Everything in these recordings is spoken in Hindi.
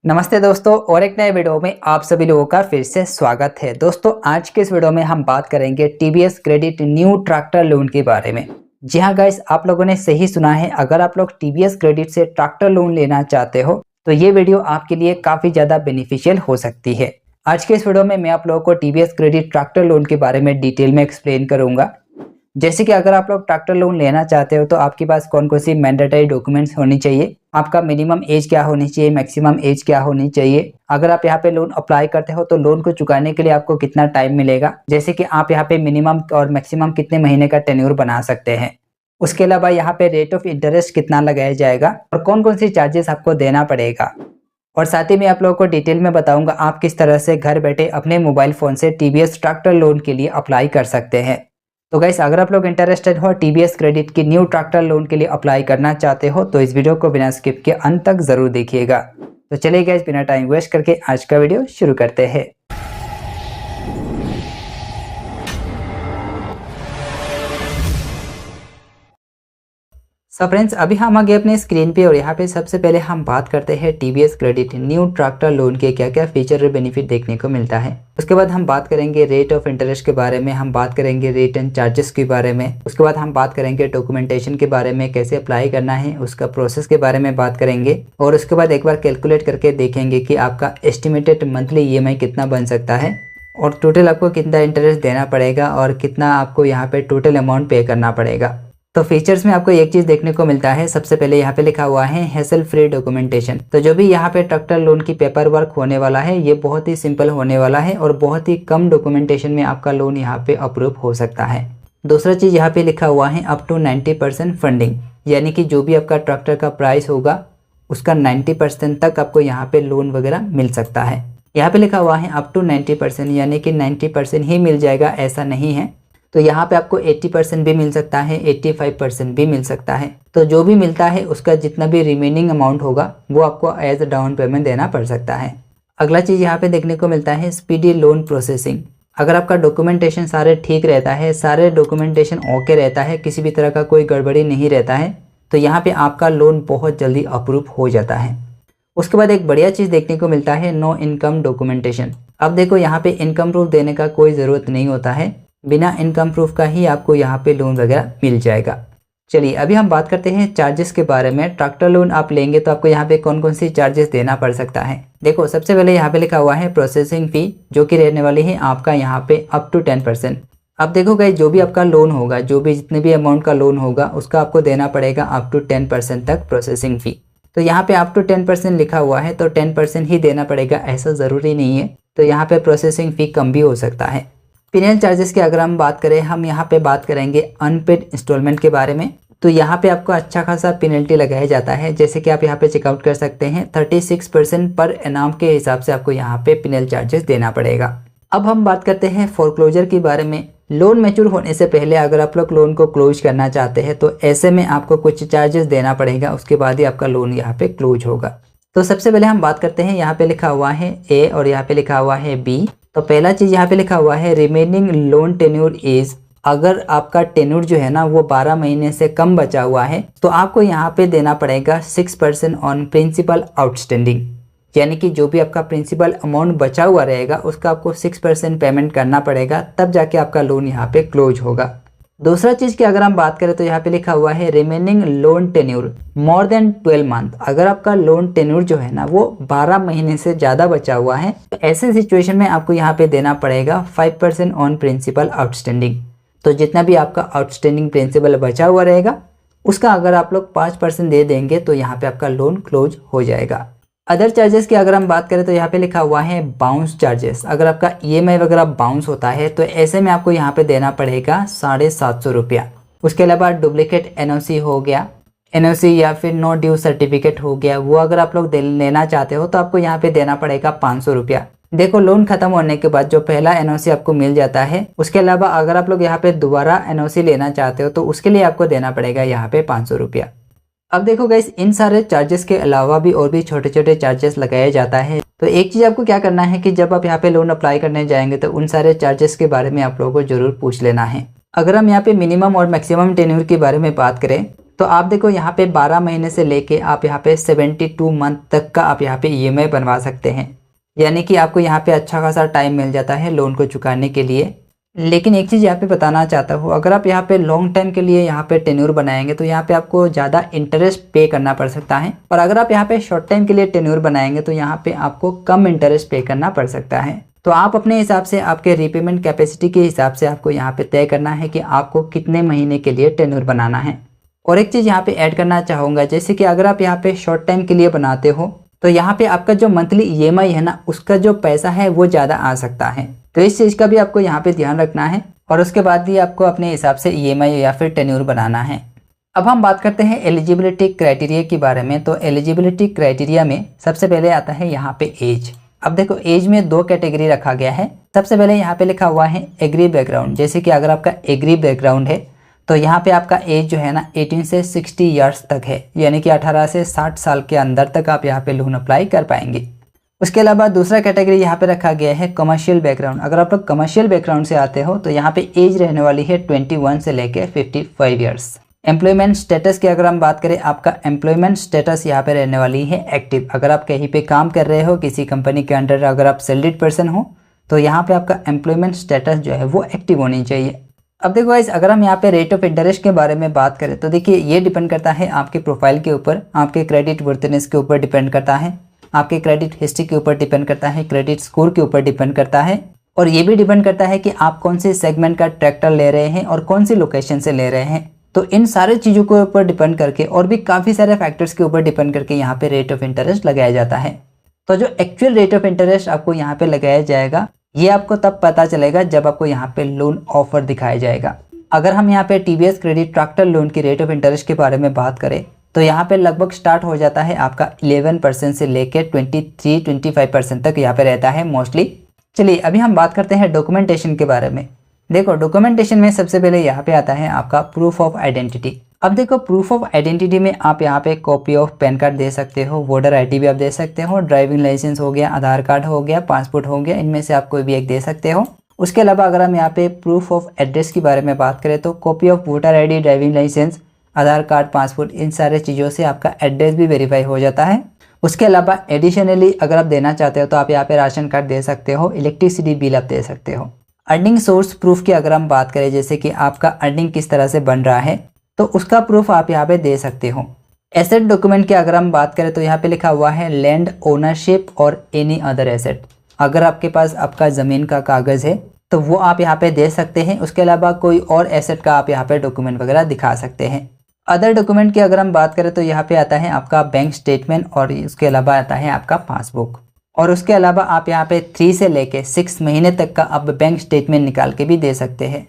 नमस्ते दोस्तों, और एक नए वीडियो में आप सभी लोगों का फिर से स्वागत है। दोस्तों, आज के इस वीडियो में हम बात करेंगे TVS credit new tractor loan के बारे में। जी हाँ गाइस, आप लोगों ने सही सुना है। अगर आप लोग टीवीएस क्रेडिट से ट्रैक्टर लोन लेना चाहते हो तो ये वीडियो आपके लिए काफी ज्यादा बेनिफिशियल हो सकती है। आज के इस वीडियो में मैं आप लोगों को टीवीएस क्रेडिट ट्रैक्टर लोन के बारे में डिटेल में एक्सप्लेन करूंगा। जैसे कि अगर आप लोग ट्रैक्टर लोन लेना चाहते हो तो आपके पास कौन कौन सी मैंडेटरी डॉक्यूमेंट्स होनी चाहिए, आपका मिनिमम एज क्या होनी चाहिए, मैक्सिमम एज क्या होनी चाहिए, अगर आप यहाँ पे लोन अप्लाई करते हो तो लोन को चुकाने के लिए आपको कितना टाइम मिलेगा, जैसे कि आप यहाँ पे मिनिमम और मैक्सिमम कितने महीने का टेन्योर बना सकते हैं। उसके अलावा यहाँ पे रेट ऑफ इंटरेस्ट कितना लगाया जाएगा और कौन कौन सी चार्जेस आपको देना पड़ेगा। और साथ ही मैं आप लोगों को डिटेल में बताऊंगा आप किस तरह से घर बैठे अपने मोबाइल फोन से टीवीएस ट्रैक्टर लोन के लिए अप्लाई कर सकते हैं। तो गाइस, अगर आप लोग इंटरेस्टेड हो टीवीएस क्रेडिट की न्यू ट्रैक्टर लोन के लिए अप्लाई करना चाहते हो तो इस वीडियो को बिना स्किप के अंत तक जरूर देखिएगा। तो चलिए गाइस, बिना टाइम वेस्ट करके आज का वीडियो शुरू करते हैं। फ्रेंड्स, अभी हम आ गए अपने स्क्रीन पे और यहाँ पे सबसे पहले हम बात करते हैं TVS credit new tractor loan के क्या क्या फीचर और बेनिफिट देखने को मिलता है। उसके बाद हम बात करेंगे रेट ऑफ इंटरेस्ट के बारे में, हम बात करेंगे रिटर्न चार्जेस के बारे में, उसके बाद हम बात करेंगे डॉक्यूमेंटेशन के बारे में, कैसे अप्लाई करना है उसका प्रोसेस के बारे में बात करेंगे, और उसके बाद एक बार कैलकुलेट करके देखेंगे कि आपका एस्टिमेटेड मंथली ईएमआई कितना बन सकता है और टोटल आपको कितना इंटरेस्ट देना पड़ेगा और कितना आपको यहाँ पे टोटल अमाउंट पे करना पड़ेगा। तो फीचर्स में आपको एक चीज देखने को मिलता है। सबसे पहले यहाँ पे लिखा हुआ है हैसल फ्री डॉक्यूमेंटेशन। तो जो भी यहाँ पे ट्रैक्टर लोन की पेपर वर्क होने वाला है ये बहुत ही सिंपल होने वाला है और बहुत ही कम डॉक्यूमेंटेशन में आपका लोन यहाँ पे अप्रूव हो सकता है। दूसरा चीज यहाँ पे लिखा हुआ है अप टू 90% फंडिंग, यानी कि जो भी आपका ट्रैक्टर का प्राइस होगा उसका 90% तक आपको यहाँ पे लोन वगैरह मिल सकता है। यहाँ पे लिखा हुआ है अप टू 90%, यानी कि 90% ही मिल जाएगा ऐसा नहीं है। तो यहाँ पे आपको 80% भी मिल सकता है, 85% भी मिल सकता है। तो जो भी मिलता है उसका जितना भी रिमेनिंग अमाउंट होगा वो आपको एज डाउन पेमेंट देना पड़ सकता है। अगला चीज़ यहाँ पे देखने को मिलता है स्पीडी लोन प्रोसेसिंग। अगर आपका डॉक्यूमेंटेशन सारे ठीक रहता है, सारे डॉक्यूमेंटेशन ओके रहता है, किसी भी तरह का कोई गड़बड़ी नहीं रहता है, तो यहाँ पे आपका लोन बहुत जल्दी अप्रूव हो जाता है। उसके बाद एक बढ़िया चीज़ देखने को मिलता है नो इनकम डॉक्यूमेंटेशन। अब देखो, यहाँ पे इनकम प्रूफ देने का कोई ज़रूरत नहीं होता है, बिना इनकम प्रूफ का ही आपको यहाँ पे लोन वगैरह मिल जाएगा। चलिए अभी हम बात करते हैं चार्जेस के बारे में। ट्रैक्टर लोन आप लेंगे तो आपको यहाँ पे कौन कौन सी चार्जेस देना पड़ सकता है। देखो, सबसे पहले यहाँ पे लिखा हुआ है प्रोसेसिंग फी, जो कि रहने वाली है आपका यहाँ पे अप टू 10%। अब देखो गाइस, जो भी आपका लोन होगा, जो भी जितने भी अमाउंट का लोन होगा उसका आपको देना पड़ेगा अप टू 10% तक प्रोसेसिंग फी। तो यहाँ पे अप टू 10% लिखा हुआ है तो 10% ही देना पड़ेगा ऐसा ज़रूरी नहीं है। तो यहाँ पे प्रोसेसिंग फी कम भी हो सकता है। पेनल चार्जेस की अगर हम बात करें, हम यहाँ पे बात करेंगे अनपेड इंस्टॉलमेंट के बारे में। तो यहाँ पे आपको अच्छा खासा पेनल्टी लगाया जाता है, जैसे कि आप यहाँ पे चेकआउट कर सकते हैं 36% पर एनाम के हिसाब से आपको यहाँ पे पेनल चार्जेस देना पड़ेगा। अब हम बात करते हैं फोरक्लोजर के बारे में। लोन मैच्योर होने से पहले अगर आप लोग लोन को क्लोज करना चाहते हैं तो ऐसे में आपको कुछ चार्जेस देना पड़ेगा, उसके बाद ही आपका लोन यहाँ पे क्लोज होगा। तो सबसे पहले हम बात करते हैं, यहाँ पे लिखा हुआ है ए और यहाँ पे लिखा हुआ है बी। तो पहला चीज यहाँ पे लिखा हुआ है रिमेनिंग लोन टेन्योर इज। अगर आपका टेन्योर जो है ना वो 12 महीने से कम बचा हुआ है तो आपको यहाँ पे देना पड़ेगा 6% ऑन प्रिंसिपल आउटस्टैंडिंग, यानी कि जो भी आपका प्रिंसिपल अमाउंट बचा हुआ रहेगा उसका आपको 6% पेमेंट करना पड़ेगा, तब जाके आपका लोन यहाँ पे क्लोज होगा। दूसरा चीज की अगर हम बात करें तो यहाँ पे लिखा हुआ है remaining loan tenure more than 12 month. अगर आपका लोन टेन्योर जो है ना वो 12 महीने से ज़्यादा बचा हुआ है तो ऐसे सिचुएशन में आपको यहाँ पे देना पड़ेगा 5% ऑन प्रिंसिपल आउटस्टैंडिंग। तो जितना भी आपका आउटस्टैंडिंग प्रिंसिपल बचा हुआ रहेगा उसका अगर आप लोग 5% दे देंगे तो यहाँ पे आपका लोन क्लोज हो जाएगा। अदर चार्जेस की अगर हम बात करें तो यहाँ पे लिखा हुआ है बाउंस चार्जेस। अगर आपका ईएमआई वगैरह बाउंस होता है तो ऐसे में आपको यहाँ पे देना पड़ेगा 750 रुपया। उसके अलावा डुप्लीकेट एनओसी हो गया, एनओसी या फिर नो ड्यू सर्टिफिकेट हो गया, वो अगर आप लोग लेना चाहते हो तो आपको यहाँ पे देना पड़ेगा 500 रुपया। देखो, लोन खत्म होने के बाद जो पहला एनओसी आपको मिल जाता है, उसके अलावा अगर आप लोग यहाँ पे दोबारा एनओसी लेना चाहते हो तो उसके लिए आपको देना पड़ेगा यहाँ पे 500 रुपया। अब देखो गाइस, इन सारे चार्जेस के अलावा भी और भी छोटे छोटे चार्जेस लगाया जाता है। तो एक चीज़ आपको क्या करना है कि जब आप यहाँ पे लोन अप्लाई करने जाएंगे तो उन सारे चार्जेस के बारे में आप लोगों को जरूर पूछ लेना है। अगर हम यहाँ पे मिनिमम और मैक्सिमम टेन्योर के बारे में बात करें तो आप देखो यहाँ पे 12 महीने से लेके आप यहाँ पे 72 मंथ तक का आप यहाँ पे ईएमआई बनवा सकते हैं, यानी कि आपको यहाँ पे अच्छा खासा टाइम मिल जाता है लोन को चुकाने के लिए। लेकिन एक चीज़ यहाँ पे बताना चाहता हूँ, अगर आप यहाँ पे लॉन्ग टाइम के लिए यहाँ पे टेन्योर बनाएंगे तो यहाँ पे आपको ज़्यादा इंटरेस्ट पे करना पड़ सकता है, और अगर आप यहाँ पे शॉर्ट टाइम के लिए टेन्योर बनाएंगे तो यहाँ पे आपको कम इंटरेस्ट पे करना पड़ सकता है। तो आप अपने हिसाब से आपके रीपेमेंट कैपेसिटी के हिसाब से आपको यहाँ पे तय करना है कि आपको कितने महीने के लिए टेन्योर बनाना है। और एक चीज़ यहाँ पे ऐड करना चाहूँगा, जैसे कि अगर आप यहाँ पे शॉर्ट टाइम के लिए बनाते हो तो यहाँ पे आपका जो मंथली ईएमआई है ना, उसका जो पैसा है वो ज़्यादा आ सकता है। तो इस चीज़ का भी आपको यहाँ पे ध्यान रखना है, और उसके बाद ही आपको अपने हिसाब से ईएमआई या फिर टेन्योर बनाना है। अब हम बात करते हैं एलिजिबिलिटी क्राइटेरिया के बारे में। तो एलिजिबिलिटी क्राइटेरिया में सबसे पहले आता है यहाँ पे एज। अब देखो एज में 2 कैटेगरी रखा गया है। सबसे पहले यहाँ पे लिखा हुआ है एग्री बैकग्राउंड, जैसे कि अगर आपका एग्री बैकग्राउंड है तो यहाँ पे आपका एज जो है ना 18 से 60 ईयर्स तक है, यानी कि 18 से 60 साल के अंदर तक आप यहाँ पे लोन अप्लाई कर पाएंगे। उसके अलावा दूसरा कैटेगरी यहाँ पे रखा गया है कमर्शियल बैकग्राउंड। अगर आप लोग कमर्शियल बैकग्राउंड से आते हो तो यहाँ पे एज रहने वाली है 21 से लेके 55 ईयर्स। एम्प्लॉयमेंट स्टेटस की अगर हम बात करें, आपका एम्प्लॉयमेंट स्टेटस यहाँ पे रहने वाली है एक्टिव। अगर आप कहीं पे काम कर रहे हो किसी कंपनी के अंडर, अगर आप सैलरीड पर्सन हो तो यहाँ पे आपका एम्प्लॉयमेंट स्टेटस जो है वो एक्टिव होनी चाहिए। अब देखो गाइस, अगर हम यहाँ पे रेट ऑफ इंटरेस्ट के बारे में बात करें तो देखिए ये डिपेंड करता है आपके प्रोफाइल के ऊपर, आपके क्रेडिट वर्थनेस के ऊपर डिपेंड करता है, आपके क्रेडिट हिस्ट्री के ऊपर डिपेंड करता है, क्रेडिट स्कोर के ऊपर डिपेंड करता है, और ये भी डिपेंड करता है कि आप कौन से सेगमेंट का ट्रैक्टर ले रहे हैं और कौन सी लोकेशन से ले रहे हैं। तो इन सारे चीज़ों के ऊपर डिपेंड करके और भी काफ़ी सारे फैक्टर्स के ऊपर डिपेंड करके यहाँ पे रेट ऑफ इंटरेस्ट लगाया जाता है। तो जो एक्चुअल रेट ऑफ इंटरेस्ट आपको यहाँ पे लगाया जाएगा ये आपको तब पता चलेगा जब आपको यहाँ पे लोन ऑफर दिखाया जाएगा। अगर हम यहाँ पे टीवीएस क्रेडिट ट्रैक्टर लोन की रेट ऑफ इंटरेस्ट के बारे में बात करें तो यहाँ पे लगभग स्टार्ट हो जाता है आपका 11% से लेकर 23-25% तक यहाँ पे रहता है मोस्टली। चलिए अभी हम बात करते हैं डॉक्यूमेंटेशन के बारे में। देखो डॉक्यूमेंटेशन में सबसे पहले यहाँ पे आता है आपका प्रूफ ऑफ आइडेंटिटी। अब देखो प्रूफ ऑफ आइडेंटिटी में आप यहाँ पे कॉपी ऑफ पैन कार्ड दे सकते हो, वोटर आईडी भी आप दे सकते हो, ड्राइविंग लाइसेंस हो गया, आधार कार्ड हो गया, पासपोर्ट हो गया, इनमें से आप कोई भी एक दे सकते हो। उसके अलावा अगर हम यहाँ पे प्रूफ ऑफ एड्रेस के बारे में बात करें तो copy of voter ID, driving licence, Aadhaar card, passport, इन सारे चीज़ों से आपका एड्रेस भी वेरीफाई हो जाता है। उसके अलावा एडिशनली अगर आप देना चाहते हो तो आप यहाँ पे राशन कार्ड दे सकते हो, इलेक्ट्रिसिटी बिल आप दे सकते हो। अर्निंग सोर्स प्रूफ की अगर हम बात करें, जैसे कि आपका अर्निंग किस तरह से बन रहा है तो उसका प्रूफ आप यहाँ पे दे सकते हो। एसेट डॉक्यूमेंट की अगर हम बात करें तो यहाँ पे लिखा हुआ है लैंड ओनरशिप और एनी अदर एसेट। अगर आपके पास आपका ज़मीन का कागज़ है तो वो आप यहाँ पे दे सकते हैं। उसके अलावा कोई और एसेट का आप यहाँ पे डॉक्यूमेंट वगैरह दिखा सकते हैं। अदर डॉक्यूमेंट की अगर हम बात करें तो यहाँ पे आता है आपका बैंक स्टेटमेंट और उसके अलावा आता है आपका पासबुक। और उसके अलावा आप यहाँ पे 3 से लेके 6 महीने तक का आप बैंक स्टेटमेंट निकाल के भी दे सकते हैं।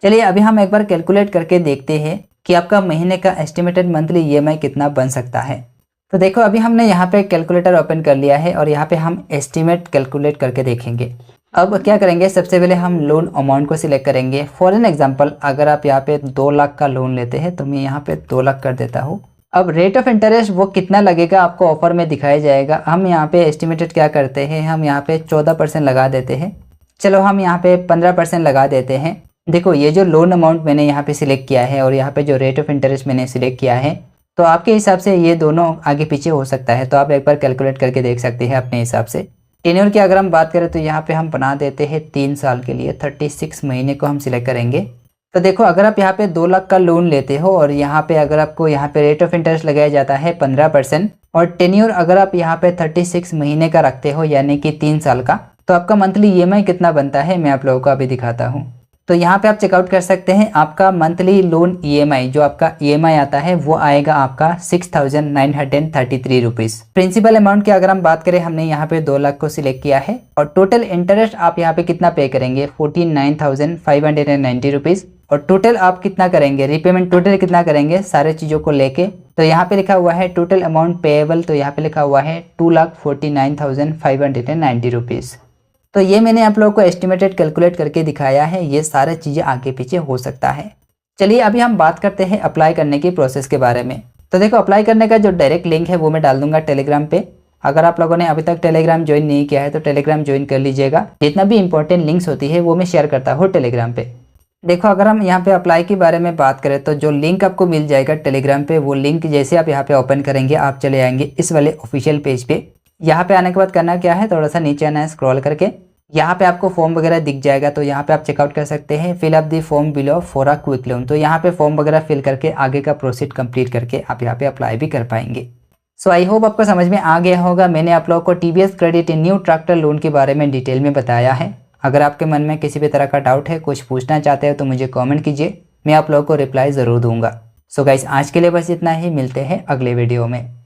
चलिए अभी हम एक बार कैलकुलेट करके देखते हैं कि आपका महीने का एस्टिमेटेड मंथली ईएमआई कितना बन सकता है। तो देखो अभी हमने यहाँ पे कैलकुलेटर ओपन कर लिया है और यहाँ पे हम एस्टिमेट कैलकुलेट करके देखेंगे। अब क्या करेंगे, सबसे पहले हम लोन अमाउंट को सिलेक्ट करेंगे। फॉर एन एग्जांपल अगर आप यहाँ पे 2 लाख का लोन लेते हैं तो मैं यहाँ पे 2 लाख कर देता हूँ। अब रेट ऑफ इंटरेस्ट वो कितना लगेगा आपको ऑफर में दिखाया जाएगा। हम यहाँ पे एस्टिमेटेड क्या करते हैं, हम यहाँ पे 14% लगा देते हैं। चलो हम यहाँ पे 15% लगा देते हैं। देखो ये जो लोन अमाउंट मैंने यहाँ पे सिलेक्ट किया है और यहाँ पे जो रेट ऑफ इंटरेस्ट मैंने सिलेक्ट किया है, तो आपके हिसाब से ये दोनों आगे पीछे हो सकता है। तो आप एक बार कैलकुलेट करके देख सकते हैं अपने हिसाब से। टेन्योर की अगर हम बात करें तो यहाँ पे हम बना देते हैं 3 साल के लिए, 36 महीने को हम सिलेक्ट करेंगे। तो देखो अगर आप यहाँ पे 2 लाख का लोन लेते हो और यहाँ पे अगर आपको यहाँ पे रेट ऑफ इंटरेस्ट लगाया जाता है 15% और टेन्योर अगर आप यहाँ पे 36 महीने का रखते हो यानी कि 3 साल का, तो आपका मंथली ईएमआई कितना बनता है मैं आप लोगों को अभी दिखाता हूँ। तो यहाँ पे आप चेकआउट कर सकते हैं। आपका मंथली लोन ईएमआई जो आपका ईएमआई आता है वो आएगा आपका 6,933 रुपीज़। प्रिंसिपल अमाउंट की अगर हम बात करें, हमने यहाँ पे 2 लाख को सिलेक्ट किया है और टोटल इंटरेस्ट आप यहाँ पे कितना पे करेंगे 49,590 रुपीज़। और टोटल आप कितना करेंगे, रीपेमेंट टोटल कितना करेंगे सारे चीज़ों को लेके, तो यहाँ पे लिखा हुआ है टोटल अमाउंट पेएबल, तो यहाँ पे लिखा हुआ है 2,49,590 रुपीज़। तो ये मैंने आप लोगों को एस्टिमेटेड कैलकुलेट करके दिखाया है। ये सारे चीज़ें आगे पीछे हो सकता है। चलिए अभी हम बात करते हैं अप्लाई करने की प्रोसेस के बारे में। तो देखो अप्लाई करने का जो डायरेक्ट लिंक है वो मैं डाल दूंगा टेलीग्राम पे। अगर आप लोगों ने अभी तक टेलीग्राम ज्वाइन नहीं किया है तो टेलीग्राम ज्वाइन कर लीजिएगा। जितना भी इंपॉर्टेंट लिंक्स होती है वो मैं शेयर करता हूँ टेलीग्राम पे। देखो अगर हम यहाँ पे अप्लाई के बारे में बात करें तो जो लिंक आपको मिल जाएगा टेलीग्राम पे, वो लिंक जैसे आप यहाँ पे ओपन करेंगे आप चले आएंगे इस वाले ऑफिशियल पेज पे। यहाँ पे आने के बाद करना क्या है, थोड़ा सा नीचे आना है स्क्रॉल करके, यहाँ पे आपको फॉर्म वगैरह दिख जाएगा, तो यहाँ पे आप चेकआउट कर सकते हैं। Fill up the form below for a quick loan, तो यहाँ पे फॉर्म वगैरह फिल करके आगे का प्रोसीड कंप्लीट करके आप यहाँ पे अप्लाई भी कर पाएंगे। सो आई होप आपको समझ में आ गया होगा। मैंने आप लोगों को TVS credit new tractor loan के बारे में डिटेल में बताया है। अगर आपके मन में किसी भी तरह का डाउट है, कुछ पूछना चाहते हो तो मुझे कमेंट कीजिए, मैं आप लोगों को रिप्लाई ज़रूर दूंगा। सो गाइस आज के लिए बस इतना ही, मिलते हैं अगले वीडियो में।